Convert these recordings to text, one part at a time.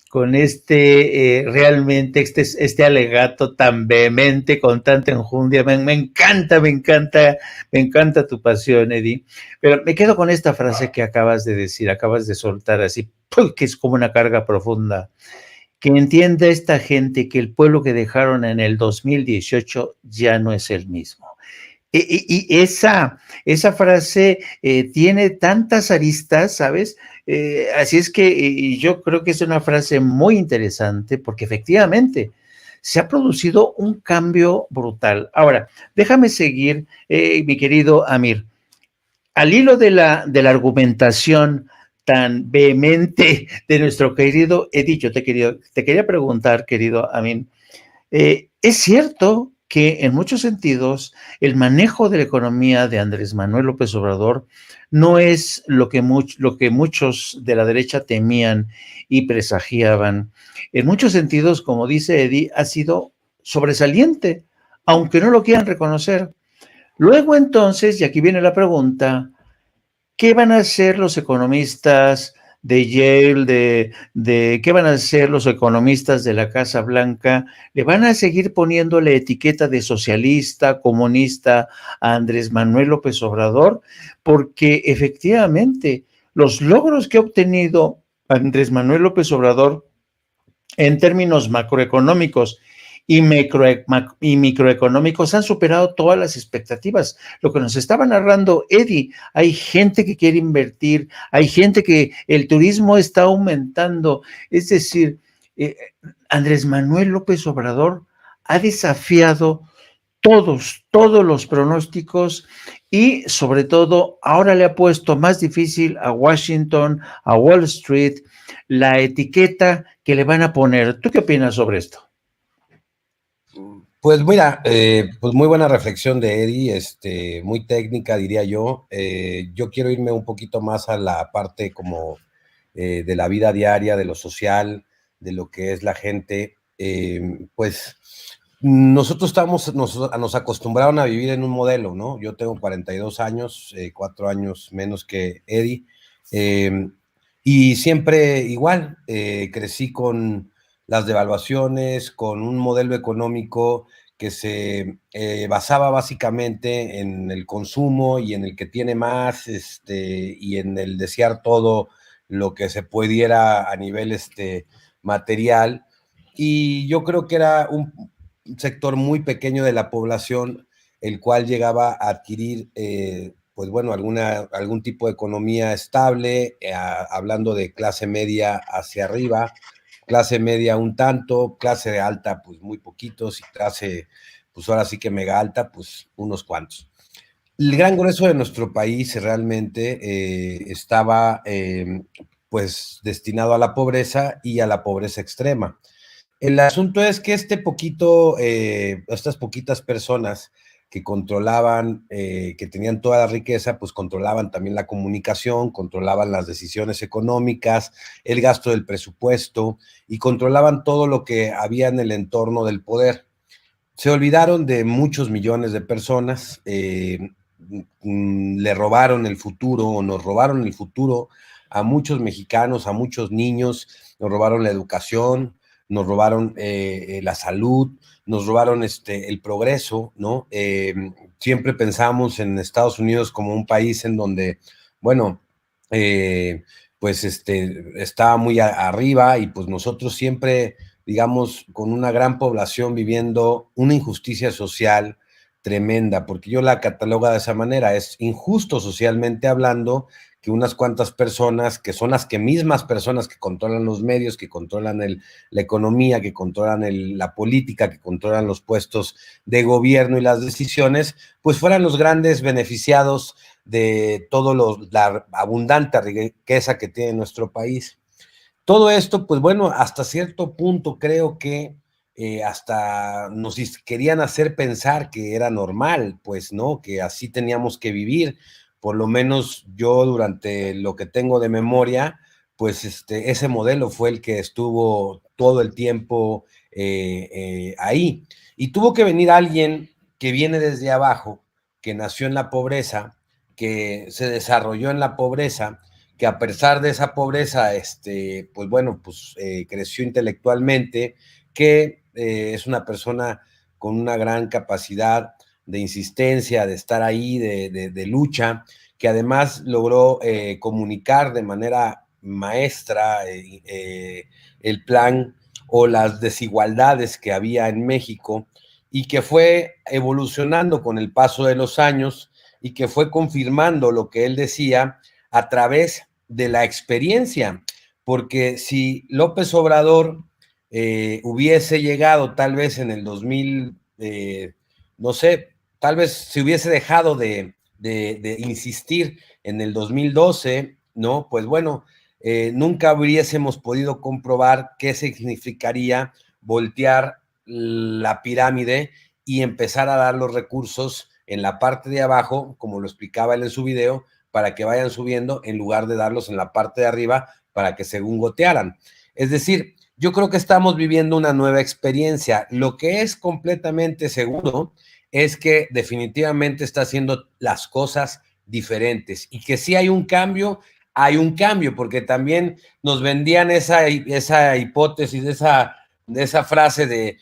con realmente este alegato tan vehemente, con tanta enjundia. Me encanta, me encanta, me encanta tu pasión, Eddie. Pero me quedo con esta frase que acabas de decir, acabas de soltar así, ¡pum!, que es como una carga profunda. Que entienda esta gente que el pueblo que dejaron en el 2018 ya no es el mismo. Y esa frase tiene tantas aristas, ¿sabes? Así es que yo creo que es una frase muy interesante porque efectivamente se ha producido un cambio brutal. Ahora, déjame seguir, mi querido Amir. Al hilo de la argumentación tan vehemente de nuestro querido Edith, yo te quería preguntar, querido Amin, es cierto que en muchos sentidos el manejo de la economía de Andrés Manuel López Obrador no es lo que muchos de la derecha temían y presagiaban. En muchos sentidos, como dice Eddie, ha sido sobresaliente, aunque no lo quieran reconocer. Luego entonces, y aquí viene la pregunta, ¿qué van a hacer los economistas de Yale, qué van a hacer los economistas de la Casa Blanca? ¿Le van a seguir poniendo la etiqueta de socialista, comunista a Andrés Manuel López Obrador? Porque efectivamente los logros que ha obtenido Andrés Manuel López Obrador en términos macroeconómicos y microeconómicos han superado todas las expectativas. Lo que nos estaba narrando Eddie, hay gente que quiere invertir, hay gente que el turismo está aumentando. Es decir, eh, Andrés Manuel López Obrador ha desafiado todos los pronósticos y sobre todo ahora le ha puesto más difícil a Washington, a Wall Street, la etiqueta que le van a poner. ¿Tú qué opinas sobre esto? Pues mira, pues muy buena reflexión de Eddie, muy técnica diría yo. Yo quiero irme un poquito más a la parte como de la vida diaria, de lo social, de lo que es la gente. Pues nosotros nos acostumbraron a vivir en un modelo, ¿no? Yo tengo 42 años, 4 años menos que Eddie, y siempre igual, crecí con las devaluaciones, con un modelo económico que se basaba básicamente en el consumo y en el que tiene más, y en el desear todo lo que se pudiera a nivel material. Y yo creo que era un sector muy pequeño de la población el cual llegaba a adquirir, pues bueno, algún tipo de economía estable, hablando de clase media hacia arriba, clase media un tanto, clase alta pues muy poquitos y clase pues ahora sí que mega alta pues unos cuantos. El gran grueso de nuestro país realmente estaba pues destinado a la pobreza y a la pobreza extrema. El asunto es que estas poquitas personas que controlaban, que tenían toda la riqueza, pues controlaban también la comunicación, controlaban las decisiones económicas, el gasto del presupuesto y controlaban todo lo que había en el entorno del poder. Se olvidaron de muchos millones de personas, le robaron el futuro o nos robaron el futuro a muchos mexicanos, a muchos niños, nos robaron la educación, nos robaron la salud, nos robaron el progreso, ¿no? Siempre pensamos en Estados Unidos como un país en donde, bueno, pues estaba muy arriba y pues nosotros siempre, digamos, con una gran población viviendo una injusticia social tremenda, porque yo la catalogo de esa manera, es injusto socialmente hablando que unas cuantas personas, que son las mismas personas que controlan los medios, que controlan la economía, que controlan la política, que controlan los puestos de gobierno y las decisiones, pues fueran los grandes beneficiados de la abundante riqueza que tiene nuestro país. Todo esto, pues bueno, hasta cierto punto creo que hasta nos querían hacer pensar que era normal, pues, ¿no? Que así teníamos que vivir. Por lo menos yo durante lo que tengo de memoria, pues ese modelo fue el que estuvo todo el tiempo ahí. Y tuvo que venir alguien que viene desde abajo, que nació en la pobreza, que se desarrolló en la pobreza, que a pesar de esa pobreza, pues bueno, pues creció intelectualmente, que es una persona con una gran capacidad de insistencia, de estar ahí, de lucha, que además logró comunicar de manera maestra el plan o las desigualdades que había en México y que fue evolucionando con el paso de los años y que fue confirmando lo que él decía a través de la experiencia, porque si López Obrador hubiese llegado tal vez en el 2000, no sé, tal vez se hubiese dejado de insistir en el 2012, ¿no? Pues bueno, nunca hubiésemos podido comprobar qué significaría voltear la pirámide y empezar a dar los recursos en la parte de abajo, como lo explicaba él en su video, para que vayan subiendo en lugar de darlos en la parte de arriba para que según gotearan. Es decir, yo creo que estamos viviendo una nueva experiencia. Lo que es completamente seguro es que definitivamente está haciendo las cosas diferentes y que si hay un cambio, porque también nos vendían esa hipótesis, de esa frase de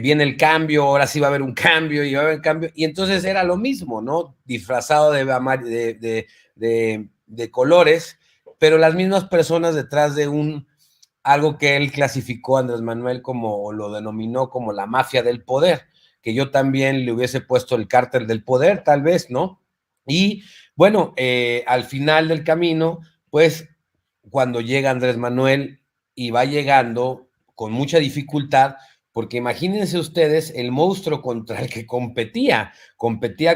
viene el cambio, ahora sí va a haber un cambio y va a haber un cambio, y entonces era lo mismo, ¿no? Disfrazado de colores, pero las mismas personas detrás de algo que él clasificó, Andrés Manuel, como, o lo denominó como la mafia del poder, que yo también le hubiese puesto el cártel del poder, tal vez, ¿no? Y bueno, al final del camino, pues cuando llega Andrés Manuel y va llegando con mucha dificultad, porque imagínense ustedes el monstruo contra el que competía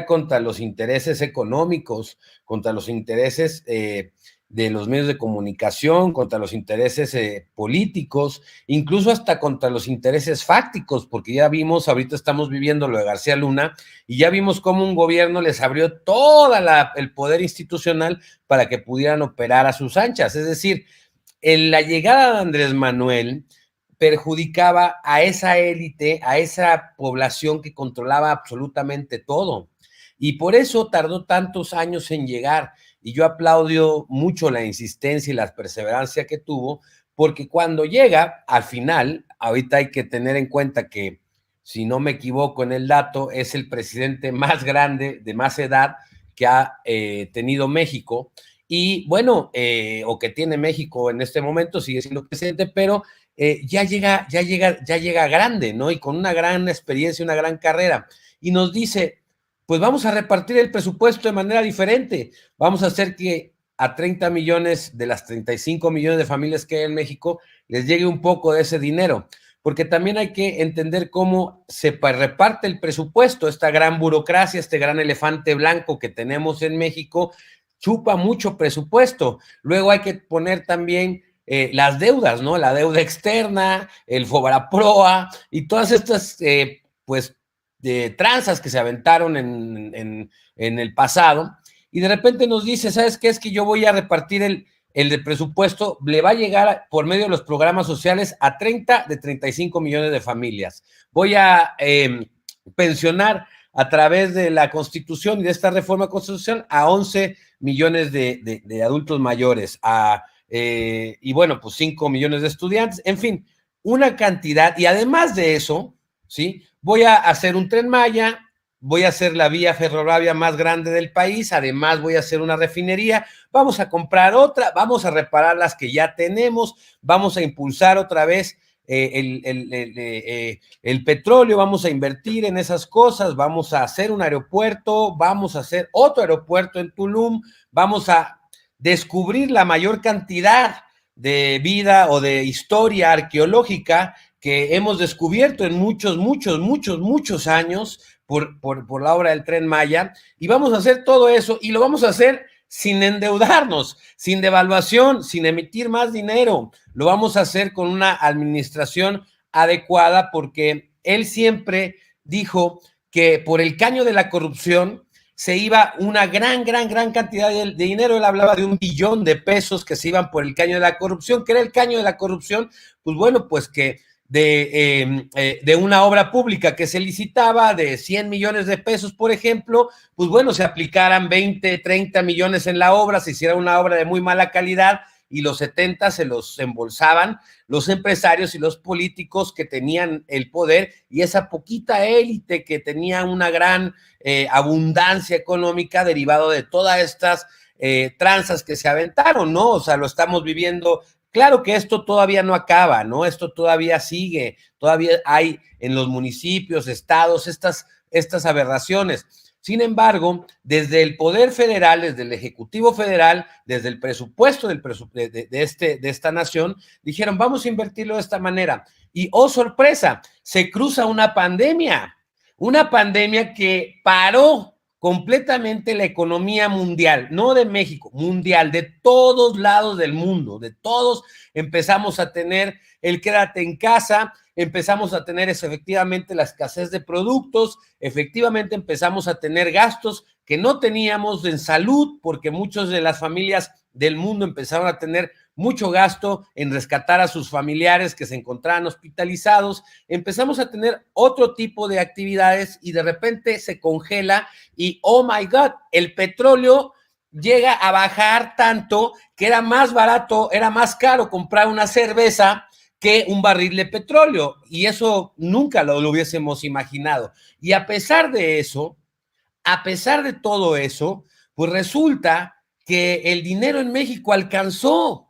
contra los intereses económicos, contra los intereses de los medios de comunicación, contra los intereses políticos, incluso hasta contra los intereses fácticos, porque ya vimos, ahorita estamos viviendo lo de García Luna, y ya vimos cómo un gobierno les abrió todo el poder institucional para que pudieran operar a sus anchas. Es decir, en la llegada de Andrés Manuel perjudicaba a esa élite, a esa población que controlaba absolutamente todo. Y por eso tardó tantos años en llegar. Y yo aplaudo mucho la insistencia y la perseverancia que tuvo, porque cuando llega, al final, ahorita hay que tener en cuenta que, si no me equivoco en el dato, es el presidente más grande, de más edad, que ha tenido México. Y bueno, o que tiene México en este momento, sigue siendo presidente, pero ya llega grande, ¿no? Y con una gran experiencia, una gran carrera. Y nos dice, pues vamos a repartir el presupuesto de manera diferente. Vamos a hacer que a 30 millones de las 35 millones de familias que hay en México les llegue un poco de ese dinero. Porque también hay que entender cómo se reparte el presupuesto, esta gran burocracia, este gran elefante blanco que tenemos en México, chupa mucho presupuesto. Luego hay que poner también las deudas, ¿no? La deuda externa, el Fobaproa y todas estas, pues, tranzas que se aventaron en el pasado. Y de repente nos dice, ¿sabes qué? Es que yo voy a repartir el presupuesto, le va a llegar por medio de los programas sociales a 30 de 35 millones de familias. Voy a pensionar a través de la Constitución y de esta reforma constitucional a 11 millones de adultos mayores, y bueno, pues 5 millones de estudiantes, en fin, una cantidad. Y además de eso, ¿sí? Voy a hacer un Tren Maya, voy a hacer la vía ferroviaria más grande del país, además voy a hacer una refinería, vamos a comprar otra, vamos a reparar las que ya tenemos, vamos a impulsar otra vez el petróleo, vamos a invertir en esas cosas, vamos a hacer un aeropuerto, vamos a hacer otro aeropuerto en Tulum, vamos a descubrir la mayor cantidad de vida o de historia arqueológica que hemos descubierto en muchos años por la obra del Tren Maya, y vamos a hacer todo eso, y lo vamos a hacer sin endeudarnos, sin devaluación, sin emitir más dinero. Lo vamos a hacer con una administración adecuada, porque él siempre dijo que por el caño de la corrupción se iba una gran cantidad de dinero. Él hablaba de 1 billón de pesos que se iban por el caño de la corrupción. ¿Qué era el caño de la corrupción? Pues bueno, pues que de una obra pública que se licitaba de 100 millones de pesos, por ejemplo, pues bueno, se aplicaran 20, 30 millones en la obra, se hiciera una obra de muy mala calidad y los 70 se los embolsaban los empresarios y los políticos que tenían el poder y esa poquita élite que tenía una gran abundancia económica derivado de todas estas tranzas que se aventaron, ¿no? O sea, lo estamos viviendo. Claro que esto todavía no acaba, ¿no? Esto todavía sigue, todavía hay en los municipios, estados, estas aberraciones. Sin embargo, desde el Poder Federal, desde el Ejecutivo Federal, desde el presupuesto de esta nación, dijeron, vamos a invertirlo de esta manera. Y, oh sorpresa, se cruza una pandemia que paró completamente la economía mundial, no de México, mundial, de todos lados del mundo, de todos empezamos a tener el quédate en casa, empezamos a tener efectivamente la escasez de productos, efectivamente empezamos a tener gastos que no teníamos en salud, porque muchas de las familias del mundo empezaron a tener mucho gasto en rescatar a sus familiares que se encontraban hospitalizados, empezamos a tener otro tipo de actividades y de repente se congela y, oh my God, el petróleo llega a bajar tanto que era más barato, era más caro comprar una cerveza que un barril de petróleo y eso nunca lo hubiésemos imaginado. Y a pesar de eso, a pesar de todo eso, pues resulta que el dinero en México alcanzó.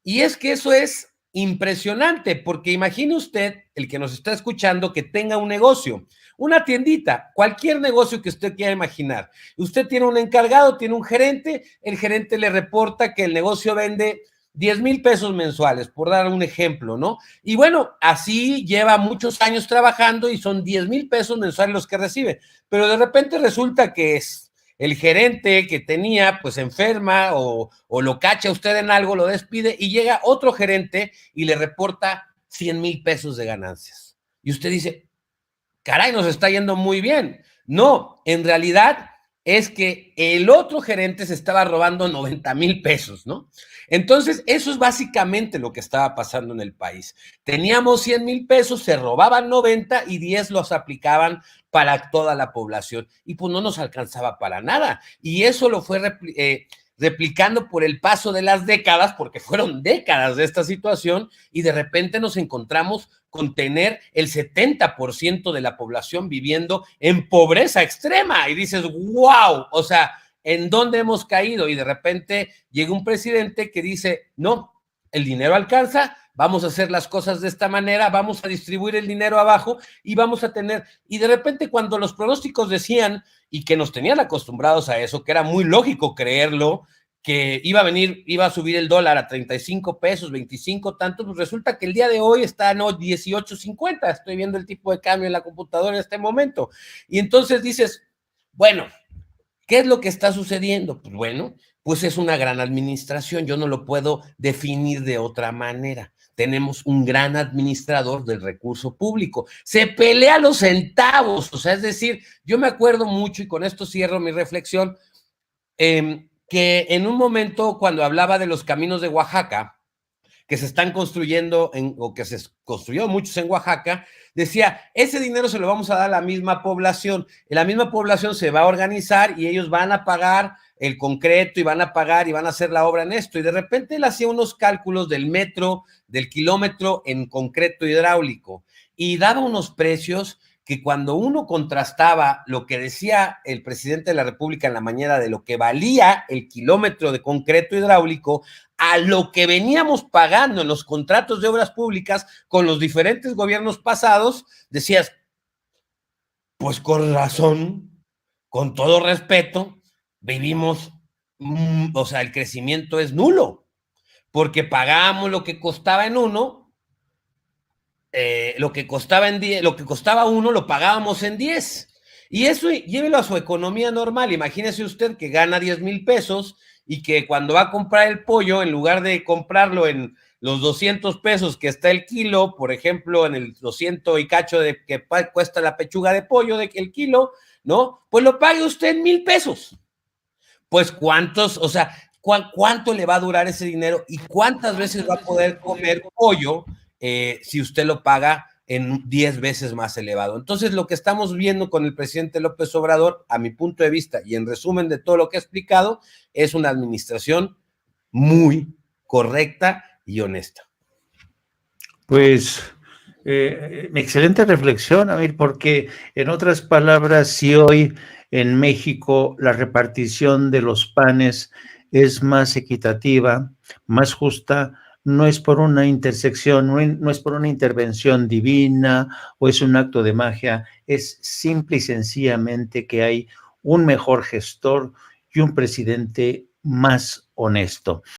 Y es que eso es impresionante, porque imagine usted, el que nos está escuchando, que tenga un negocio, una tiendita, cualquier negocio que usted quiera imaginar. Usted tiene un encargado, tiene un gerente, el gerente le reporta que el negocio vende 10,000 pesos mensuales, por dar un ejemplo, ¿no? Y bueno, así lleva muchos años trabajando y son 10,000 pesos mensuales los que recibe, pero de repente resulta que es el gerente que tenía, pues enferma o lo cacha usted en algo, lo despide y llega otro gerente y le reporta 100,000 pesos de ganancias. Y usted dice, caray, nos está yendo muy bien. No, en realidad es que el otro gerente se estaba robando 90,000 pesos, ¿no? Entonces, eso es básicamente lo que estaba pasando en el país. Teníamos 100,000 pesos, se robaban 90 y 10 los aplicaban para toda la población y pues no nos alcanzaba para nada. Y eso lo fue replicando por el paso de las décadas, porque fueron décadas de esta situación y de repente nos encontramos con tener el 70% de la población viviendo en pobreza extrema y dices, wow, o sea, ¿en dónde hemos caído? Y de repente llega un presidente que dice, no, el dinero alcanza, vamos a hacer las cosas de esta manera, vamos a distribuir el dinero abajo y vamos a tener, y de repente cuando los pronósticos decían y que nos tenían acostumbrados a eso, que era muy lógico creerlo, que iba a subir el dólar a 35 pesos, 25 tanto, pues resulta que el día de hoy está no 18.50, estoy viendo el tipo de cambio en la computadora en este momento, y entonces dices, bueno, ¿qué es lo que está sucediendo? Pues bueno, pues es una gran administración, yo no lo puedo definir de otra manera. Tenemos un gran administrador del recurso público, se pelea los centavos, o sea, es decir, yo me acuerdo mucho, y con esto cierro mi reflexión, que en un momento cuando hablaba de los caminos de Oaxaca, que se están construyendo, o que se construyó muchos en Oaxaca, decía, ese dinero se lo vamos a dar a la misma población se va a organizar y ellos van a pagar el concreto y van a pagar y van a hacer la obra en esto. Y de repente él hacía unos cálculos del metro, del kilómetro en concreto hidráulico y daba unos precios que cuando uno contrastaba lo que decía el presidente de la República en la mañana de lo que valía el kilómetro de concreto hidráulico a lo que veníamos pagando en los contratos de obras públicas con los diferentes gobiernos pasados, decías, pues con razón, con todo respeto, vivimos, o sea, el crecimiento es nulo, porque pagamos lo que costaba en uno, lo que costaba en 10, lo que costaba uno lo pagábamos en 10. Y eso llévelo a su economía normal. Imagínese usted que gana 10,000 pesos y que cuando va a comprar el pollo, en lugar de comprarlo en los 200 pesos que está el kilo, por ejemplo, en el 200 y cacho de que cuesta la pechuga de pollo de el kilo, ¿no? Pues lo pague usted en 1,000 pesos. Pues cuántos, o sea, ¿cuánto le va a durar ese dinero y cuántas veces va a poder comer pollo si usted lo paga en 10 veces más elevado. Entonces, lo que estamos viendo con el presidente López Obrador, a mi punto de vista, y en resumen de todo lo que he explicado, es una administración muy correcta y honesta. Pues excelente reflexión, Amir, porque en otras palabras, si hoy en México la repartición de los panes es más equitativa, más justa, no es por una intersección, no es por una intervención divina o es un acto de magia, es simple y sencillamente que hay un mejor gestor y un presidente más honesto.